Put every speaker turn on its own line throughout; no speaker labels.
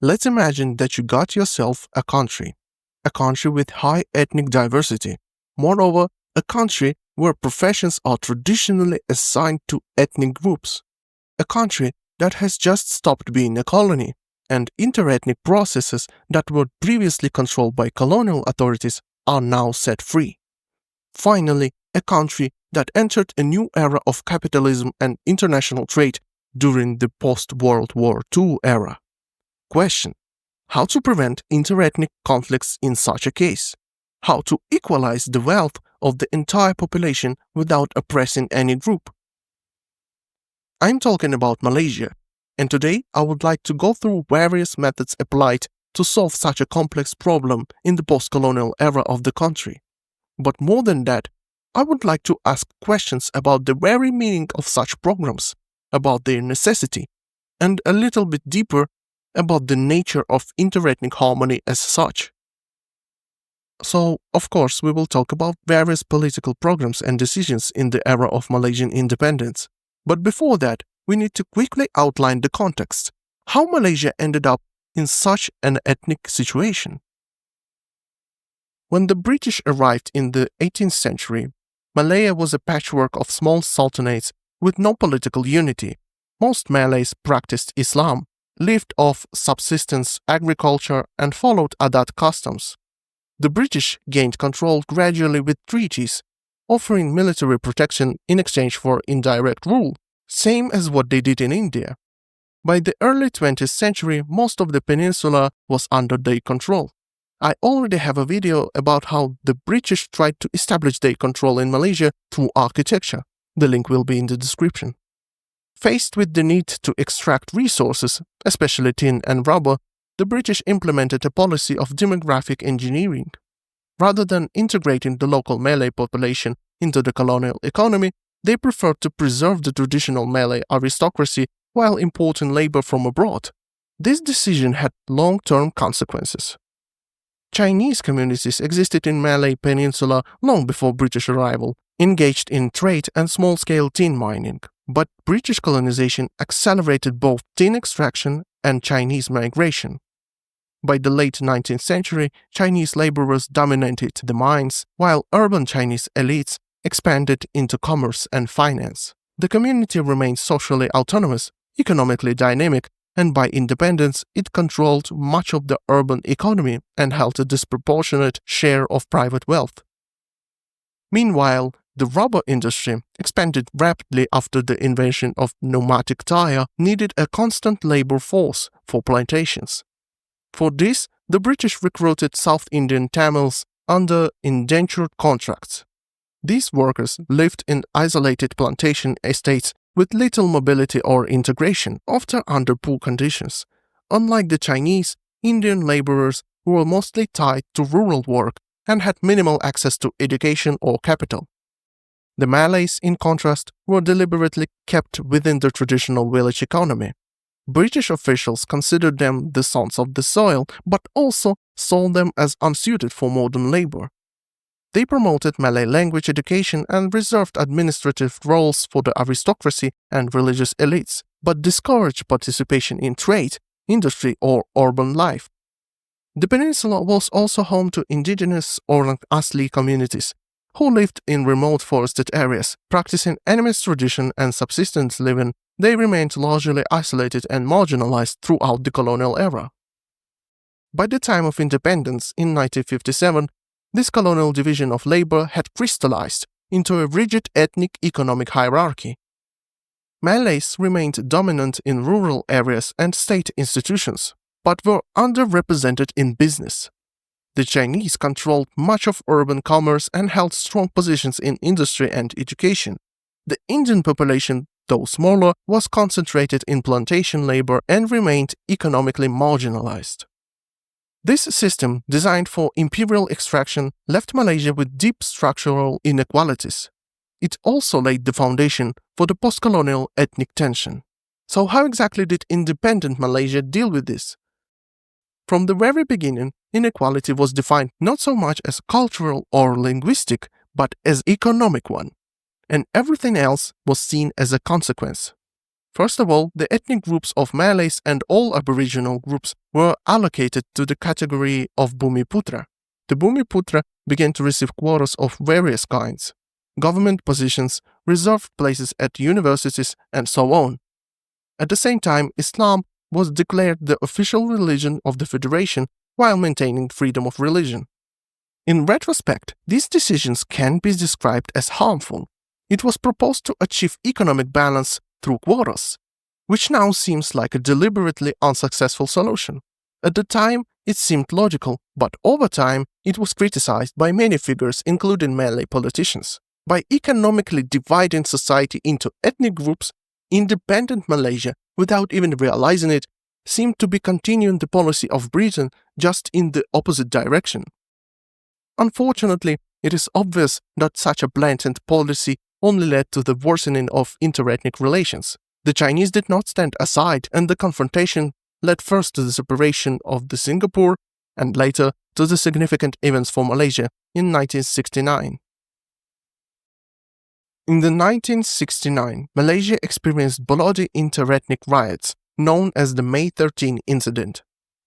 Let's imagine that you got yourself a country with high ethnic diversity. Moreover, a country where professions are traditionally assigned to ethnic groups. A country that has just stopped being a colony, and interethnic processes that were previously controlled by colonial authorities are now set free. Finally, a country that entered a new era of capitalism and international trade during the post-World War II era. Question: how to prevent interethnic conflicts in such a case? How to equalize the wealth of the entire population without oppressing any group? I'm talking about Malaysia, and today I would like to go through various methods applied to solve such a complex problem in the post-colonial era of the country. But more than that, I would like to ask questions about the very meaning of such programs, about their necessity, and a little bit deeper about the nature of interethnic harmony as such. So, of course, we will talk about various political programs and decisions in the era of Malaysian independence. But before that, we need to quickly outline the context, how Malaysia ended up in such an ethnic situation. When the British arrived in the 18th century, Malaya was a patchwork of small sultanates with no political unity. Most Malays practiced Islam, lived off subsistence agriculture, and followed Adat customs. The British gained control gradually with treaties, offering military protection in exchange for indirect rule, same as what they did in India. By the early 20th century, most of the peninsula was under their control. I already have a video about how the British tried to establish their control in Malaysia through architecture. The link will be in the description. Faced with the need to extract resources, especially tin and rubber, the British implemented a policy of demographic engineering. Rather than integrating the local Malay population into the colonial economy, they preferred to preserve the traditional Malay aristocracy while importing labor from abroad. This decision had long-term consequences. Chinese communities existed in Malay Peninsula long before British arrival, engaged in trade and small-scale tin mining. But British colonization accelerated both tin extraction and Chinese migration. By the late 19th century, Chinese laborers dominated the mines, while urban Chinese elites expanded into commerce and finance. The community remained socially autonomous, economically dynamic, and by independence, it controlled much of the urban economy and held a disproportionate share of private wealth. Meanwhile, the rubber industry, expanded rapidly after the invention of pneumatic tire, needed a constant labor force for plantations. For this, the British recruited South Indian Tamils under indentured contracts. These workers lived in isolated plantation estates with little mobility or integration, often under poor conditions. Unlike the Chinese, Indian laborers were mostly tied to rural work and had minimal access to education or capital. The Malays, in contrast, were deliberately kept within the traditional village economy. British officials considered them the sons of the soil, but also saw them as unsuited for modern labor. They promoted Malay language education and reserved administrative roles for the aristocracy and religious elites, but discouraged participation in trade, industry, or urban life. The peninsula was also home to indigenous Orang Asli communities, who lived in remote forested areas, practicing animist tradition and subsistence living. They remained largely isolated and marginalized throughout the colonial era. By the time of independence in 1957, this colonial division of labor had crystallized into a rigid ethnic economic hierarchy. Malays remained dominant in rural areas and state institutions, but were underrepresented in business. The Chinese controlled much of urban commerce and held strong positions in industry and education. The Indian population, though smaller, was concentrated in plantation labor and remained economically marginalized. This system, designed for imperial extraction, left Malaysia with deep structural inequalities. It also laid the foundation for the post-colonial ethnic tension. So how exactly did independent Malaysia deal with this? From the very beginning, inequality was defined not so much as cultural or linguistic, but as economic one, and everything else was seen as a consequence. First of all, the ethnic groups of Malays and all Aboriginal groups were allocated to the category of Bumiputra. The Bumiputra began to receive quotas of various kinds, government positions, reserved places at universities, and so on. At the same time, Islam was declared the official religion of the Federation while maintaining freedom of religion. In retrospect, these decisions can be described as harmful. It was proposed to achieve economic balance through quotas, which now seems like a deliberately unsuccessful solution. At the time, it seemed logical, but over time, it was criticized by many figures, including Malay politicians. By economically dividing society into ethnic groups, independent Malaysia, without even realizing it, seemed to be continuing the policy of Britain just in the opposite direction. Unfortunately, it is obvious that such a blatant policy only led to the worsening of interethnic relations. The Chinese did not stand aside, and the confrontation led first to the separation of the Singapore and later to the significant events for Malaysia in 1969. In the 1969, Malaysia experienced bloody interethnic riots known as the May 13 incident.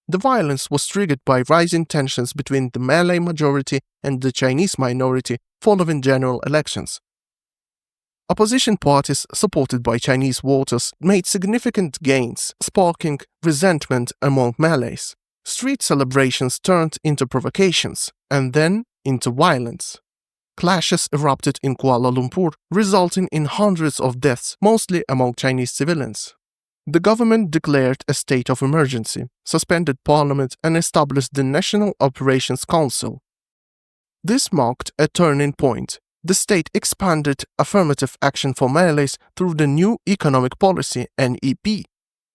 The violence was triggered by rising tensions between the Malay majority and the Chinese minority following general elections. Opposition parties, supported by Chinese voters, made significant gains, sparking resentment among Malays. Street celebrations turned into provocations, and then into violence. Clashes erupted in Kuala Lumpur, resulting in hundreds of deaths, mostly among Chinese civilians. The government declared a state of emergency, suspended parliament, and established the National Operations Council. This marked a turning point. The state expanded affirmative action for Malays through the new economic policy, NEP,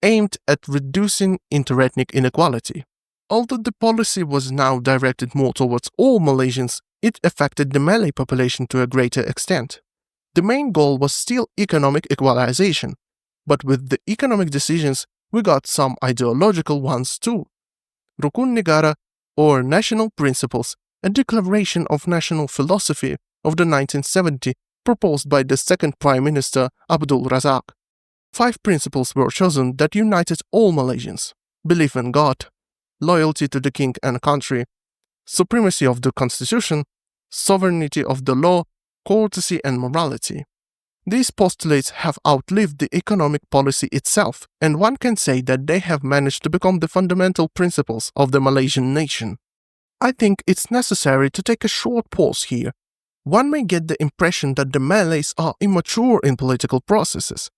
aimed at reducing interethnic inequality. Although the policy was now directed more towards all Malaysians, it affected the Malay population to a greater extent. The main goal was still economic equalization, but with the economic decisions, we got some ideological ones too. Rukun Negara, or national principles, a declaration of national philosophy of the 1970 proposed by the second Prime Minister Abdul Razak. 5 principles were chosen that united all Malaysians: belief in God, loyalty to the king and country, supremacy of the constitution, sovereignty of the law, courtesy and morality. These postulates have outlived the economic policy itself, and one can say that they have managed to become the fundamental principles of the Malaysian nation. I think it's necessary to take a short pause here. One may get the impression that the Malays are immature in political processes,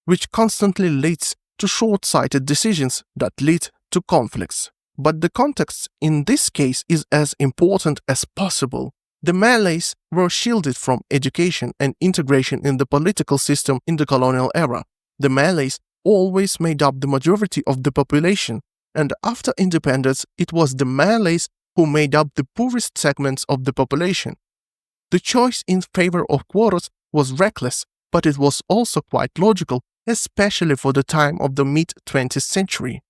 which constantly leads to short-sighted decisions that lead to conflicts. But the context in this case is as important as possible. The Malays were shielded from education and integration in the political system in the colonial era. The Malays always made up the majority of the population, and after independence, it was the Malays who made up the poorest segments of the population. The choice in favor of quotas was reckless, but it was also quite logical, especially for the time of the mid-20th century.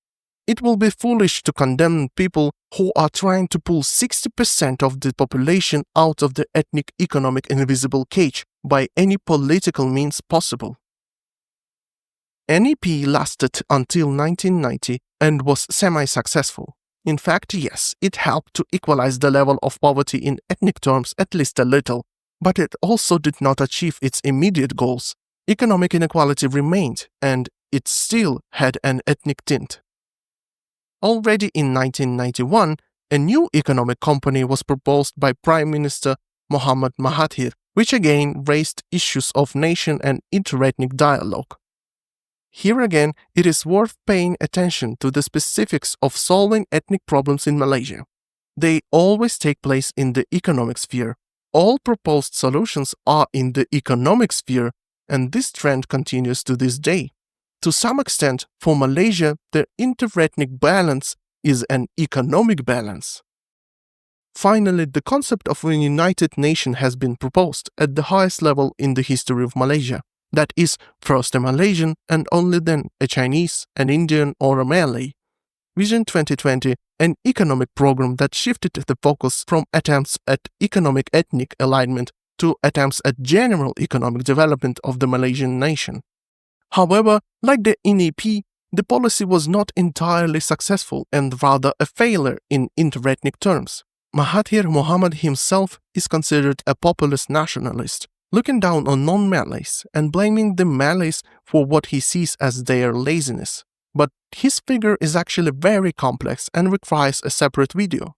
It will be foolish to condemn people who are trying to pull 60% of the population out of the ethnic economic invisible cage by any political means possible. NEP lasted until 1990 and was semi-successful. In fact, yes, it helped to equalize the level of poverty in ethnic terms at least a little, but it also did not achieve its immediate goals. Economic inequality remained, and it still had an ethnic tint. Already in 1991, a new economic company was proposed by Prime Minister Mohammad Mohathir, which again raised issues of nation and interethnic dialogue. Here again, it is worth paying attention to the specifics of solving ethnic problems in Malaysia. They always take place in the economic sphere. All proposed solutions are in the economic sphere, and this trend continues to this day. To some extent, for Malaysia, the interethnic balance is an economic balance. Finally, the concept of a united nation has been proposed at the highest level in the history of Malaysia. That is, first a Malaysian and only then a Chinese, an Indian or a Malay. Vision 2020, an economic program that shifted the focus from attempts at economic ethnic alignment to attempts at general economic development of the Malaysian nation. However, like the NEP, the policy was not entirely successful and rather a failure in interethnic terms. Mohammad himself is considered a populist nationalist, looking down on non-Malays and blaming the Malays for what he sees as their laziness. But his figure is actually very complex and requires a separate video.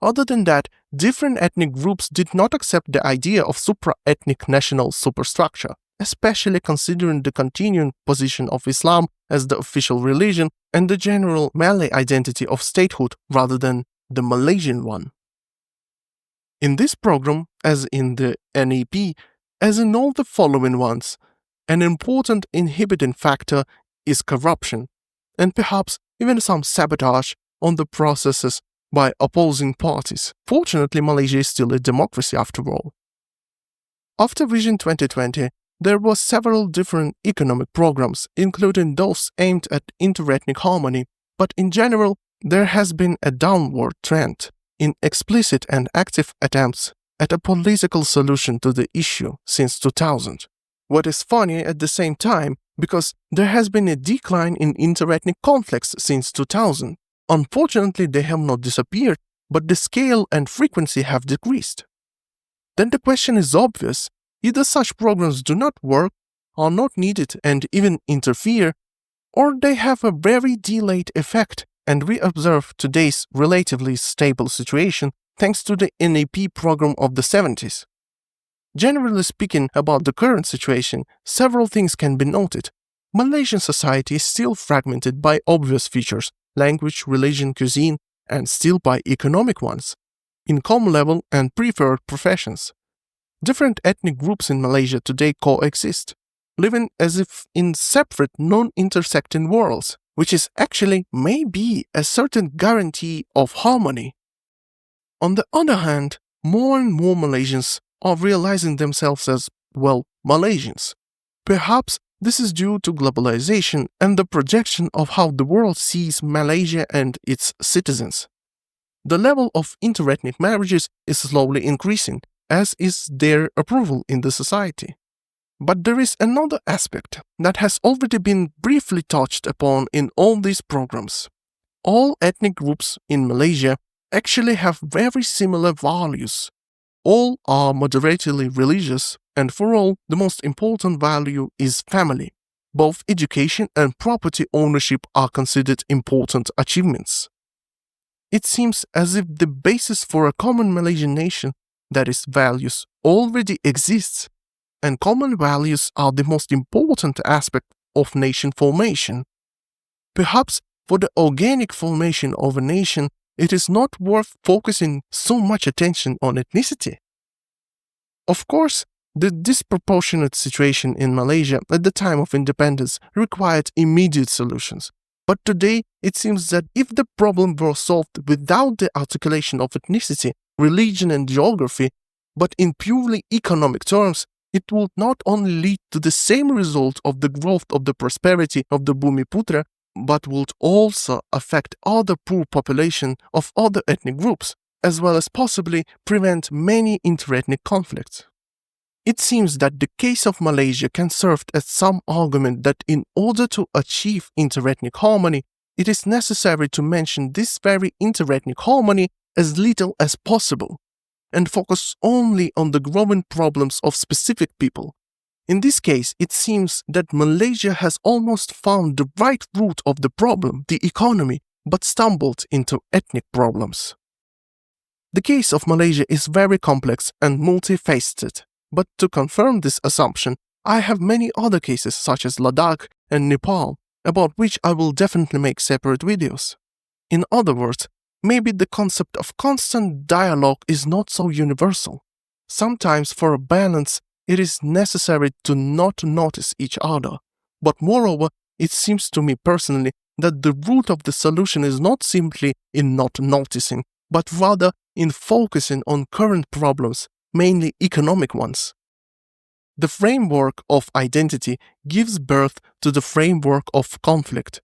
Other than that, different ethnic groups did not accept the idea of supra-ethnic national superstructure, especially considering the continuing position of Islam as the official religion and the general Malay identity of statehood rather than the Malaysian one. In this program, as in the NEP, as in all the following ones, an important inhibiting factor is corruption, and perhaps even some sabotage on the processes by opposing parties. Fortunately, Malaysia is still a democracy after all. After Vision 2020, there were several different economic programs, including those aimed at interethnic harmony, but in general, there has been a downward trend in explicit and active attempts at a political solution to the issue since 2000. What is funny at the same time, because there has been a decline in interethnic conflicts since 2000. Unfortunately, they have not disappeared, but the scale and frequency have decreased. Then the question is obvious: either such programs do not work, are not needed and even interfere, or they have a very delayed effect, and we observe today's relatively stable situation thanks to the NEP program of the 70s. Generally speaking about the current situation, several things can be noted. Malaysian society is still fragmented by obvious features, language, religion, cuisine, and still by economic ones, income level and preferred professions. Different ethnic groups in Malaysia today coexist, living as if in separate, non-intersecting worlds, which is actually maybe a certain guarantee of harmony. On the other hand, more and more Malaysians are realizing themselves as, well, Malaysians. Perhaps this is due to globalization and the projection of how the world sees Malaysia and its citizens. The level of interethnic marriages is slowly increasing, as is their approval in the society. But there is another aspect that has already been briefly touched upon in all these programs. All ethnic groups in Malaysia actually have very similar values. All are moderately religious, and for all, the most important value is family. Both education and property ownership are considered important achievements. It seems as if the basis for a common Malaysian nation, that is, values, already exists, and common values are the most important aspect of nation formation. Perhaps for the organic formation of a nation, it is not worth focusing so much attention on ethnicity. Of course, the disproportionate situation in Malaysia at the time of independence required immediate solutions. But today, it seems that if the problem were solved without the articulation of ethnicity, religion and geography, but in purely economic terms, it would not only lead to the same result of the growth of the prosperity of the Bumiputra, but would also affect other poor population of other ethnic groups, as well as possibly prevent many interethnic conflicts. It seems that the case of Malaysia can serve as some argument that in order to achieve interethnic harmony, it is necessary to mention this very interethnic harmony as little as possible, and focus only on the growing problems of specific people. In this case, it seems that Malaysia has almost found the right root of the problem, the economy, but stumbled into ethnic problems. The case of Malaysia is very complex and multifaceted, but to confirm this assumption, I have many other cases such as Ladakh and Nepal, about which I will definitely make separate videos. In other words, maybe the concept of constant dialogue is not so universal. Sometimes for a balance, it is necessary to not notice each other. But moreover, it seems to me personally that the root of the solution is not simply in not noticing, but rather in focusing on current problems, mainly economic ones. The framework of identity gives birth to the framework of conflict.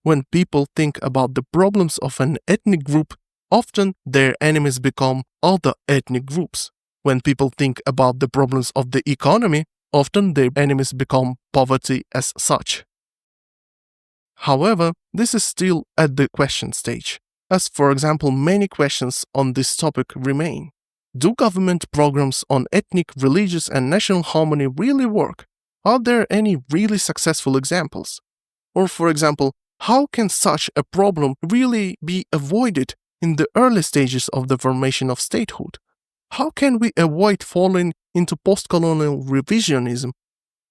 When people think about the problems of an ethnic group, often their enemies become other ethnic groups. When people think about the problems of the economy, Often their enemies become poverty as such. However, this is still at the question stage, as for example many questions on this topic remain. Do government programs on ethnic, religious and national harmony really work? Are there any really successful examples? Or for example, how can such a problem really be avoided in the early stages of the formation of statehood? How can we avoid falling into postcolonial revisionism?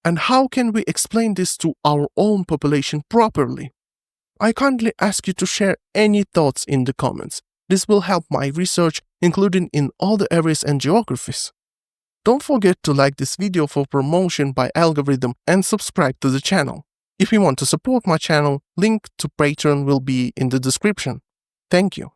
And how can we explain this to our own population properly? I kindly ask you to share any thoughts in the comments. This will help my research, including in other areas and geographies. Don't forget to like this video for promotion by algorithm and subscribe to the channel. If you want to support my channel, link to Patreon will be in the description. Thank you.